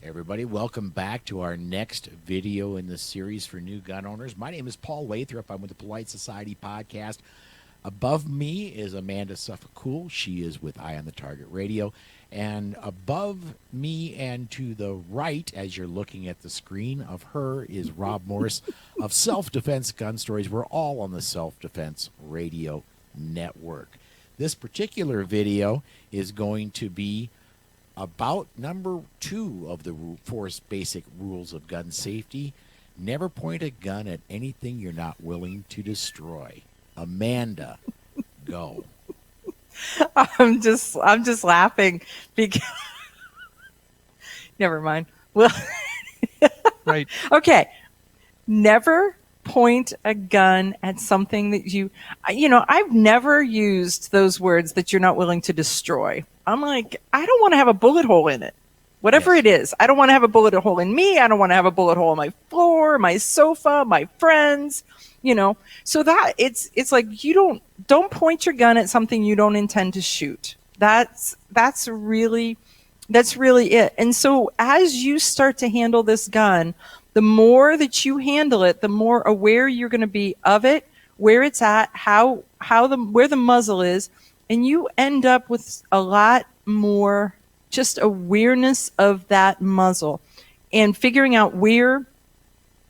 Everybody, welcome back to our next video in the series for new gun owners. My name is Paul Lathrop. I'm with the Polite Society podcast. Above me is Amanda Suffolk-Cool. She is with Eye on the Target Radio. And above me and to the right, as you're looking at the screen of her, is Rob Morris of Self-Defense Gun Stories. We're all on the Self-Defense Radio Network. This particular video is going to be about number 2 of the 4 basic rules of gun safety. Never point a gun at anything you're not willing to destroy. Amanda, go. I'm just laughing because never mind. Well, right. Okay. Never point a gun at something that I've never used those words that you're not willing to destroy. I'm like, I don't want to have a bullet hole in it. Whatever it is. I don't want to have a bullet hole in me. I don't want to have a bullet hole in my floor, my sofa, my friends, So that it's like you don't point your gun at something you don't intend to shoot. That's really it. And so as you start to handle this gun, the more that you handle it, the more aware you're going to be of it, where it's at, where the muzzle is, and you end up with a lot more just awareness of that muzzle and figuring out where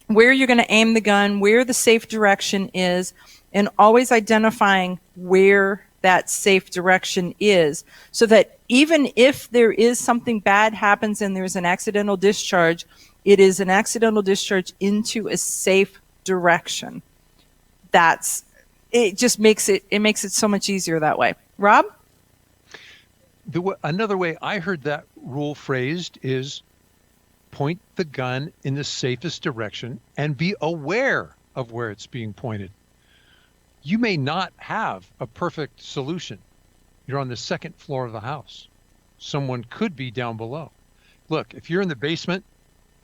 you're going to aim the gun, where the safe direction is, and always identifying where that safe direction is, so that even if there is something bad happens and there's an accidental discharge, it is an accidental discharge into a safe direction. It just makes it so much easier that way. Rob? Another way I heard that rule phrased is point the gun in the safest direction and be aware of where it's being pointed. You may not have a perfect solution. You're on the second floor of the house. Someone could be down below. Look, if you're in the basement,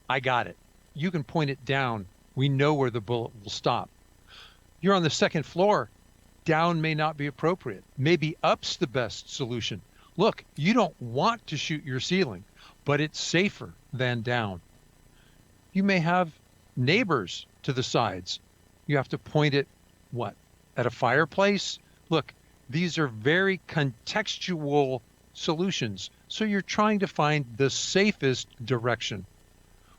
I got it. You can point it down. We know where the bullet will stop. You're on the second floor. Down may not be appropriate. Maybe up's the best solution. Look, you don't want to shoot your ceiling, but it's safer than down. You may have neighbors to the sides. You have to point it, at a fireplace? Look, these are very contextual solutions. So you're trying to find the safest direction.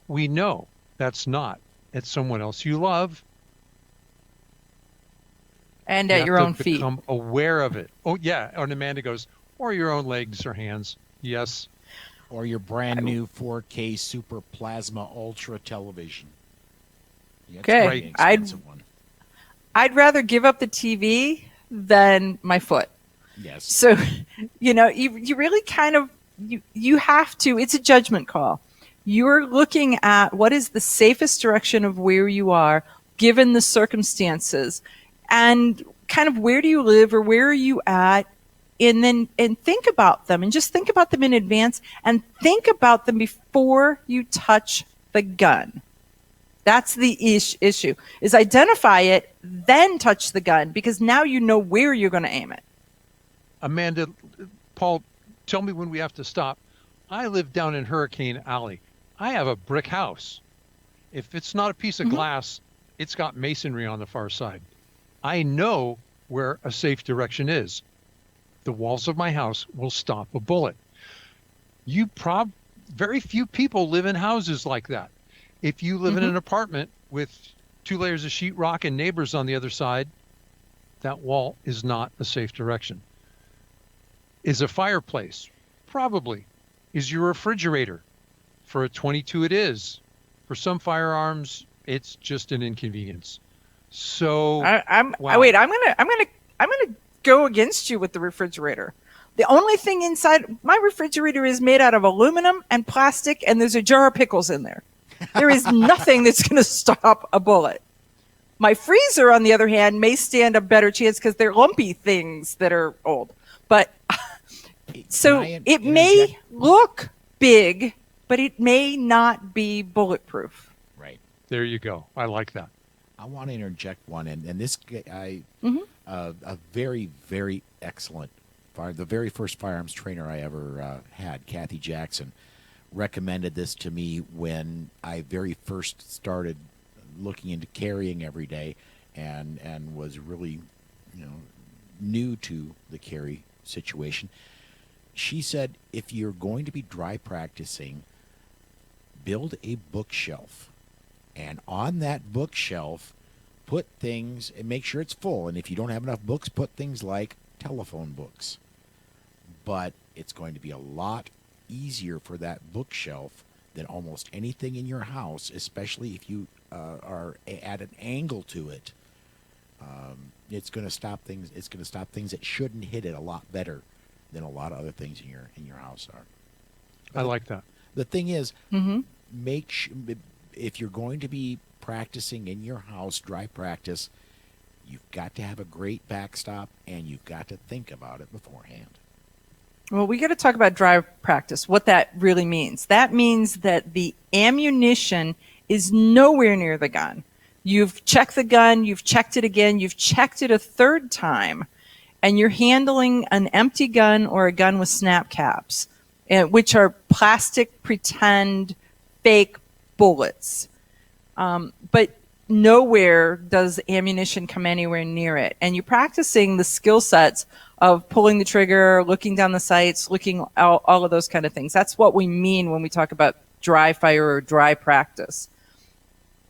We know that's not at someone else you love. And at your own feet. Become aware of it. Oh, yeah. And Amanda goes, or your own legs or hands. Yes. Or your brand new 4K Super Plasma Ultra television. Okay. I'd rather give up the TV than my foot. Yes. So, you really kind of, you have to, it's a judgment call. You're looking at what is the safest direction of where you are, given the circumstances, and kind of where do you live or where are you at, and think about them, and just think about them in advance, and think about them before you touch the gun. That's the issue, is identify it, then touch the gun, because now you know where you're going to aim it. Amanda, Paul, tell me when we have to stop. I live down in Hurricane Alley. I have a brick house. If it's not a piece of glass, it's got masonry on the far side. I know where a safe direction is. The walls of my house will stop a bullet. Very few people live in houses like that. If you live in an apartment with 2 layers of sheetrock and neighbors on the other side, that wall is not a safe direction. Is a fireplace? Probably. Is your refrigerator? For a 22 it is. For some firearms, it's just an inconvenience. So I'm gonna go against you with the refrigerator. The only thing inside my refrigerator is made out of aluminum and plastic, and there's a jar of pickles in there. There is nothing that's going to stop a bullet. My freezer, on the other hand, may stand a better chance because they're lumpy things that are old. But so it may look big, but it may not be bulletproof. Right. There you go. I like that. I want to interject one, and this guy, a very, very excellent, the very first firearms trainer I ever had, Kathy Jackson, recommended this to me when I very first started looking into carrying every day, and was really, new to the carry situation. She said, if you're going to be dry practicing, build a bookshelf, and on that bookshelf, put things and make sure it's full. And if you don't have enough books, put things like telephone books. But it's going to be a lot easier for that bookshelf than almost anything in your house, especially if you are at an angle to it. It's going to stop things. It's going to stop things that shouldn't hit it a lot better than a lot of other things in your house are. I like that. The thing is, if you're going to be practicing in your house, dry practice, you've got to have a great backstop, and you've got to think about it beforehand. Well, we got to talk about dry practice, what that really means. That means that the ammunition is nowhere near the gun. You've checked the gun, you've checked it again, you've checked it a third time, and you're handling an empty gun or a gun with snap caps, which are plastic, pretend, fake bullets. But nowhere does ammunition come anywhere near it. And you're practicing the skill sets of pulling the trigger, looking down the sights, looking all of those kind of things. That's what we mean when we talk about dry fire or dry practice.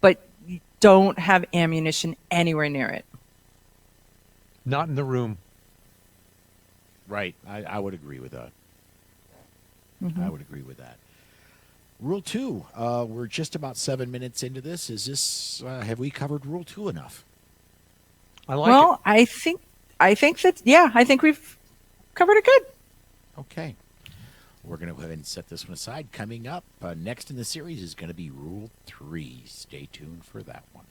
But you don't have ammunition anywhere near it. Not in the room. Right. I would agree with that. I would agree with that. Rule 2. We're just about 7 minutes into this. Is this have we covered Rule 2 enough? I like it. I think we've covered it good. Okay. We're going to go ahead and set this one aside. Coming up next in the series is going to be Rule 3. Stay tuned for that one.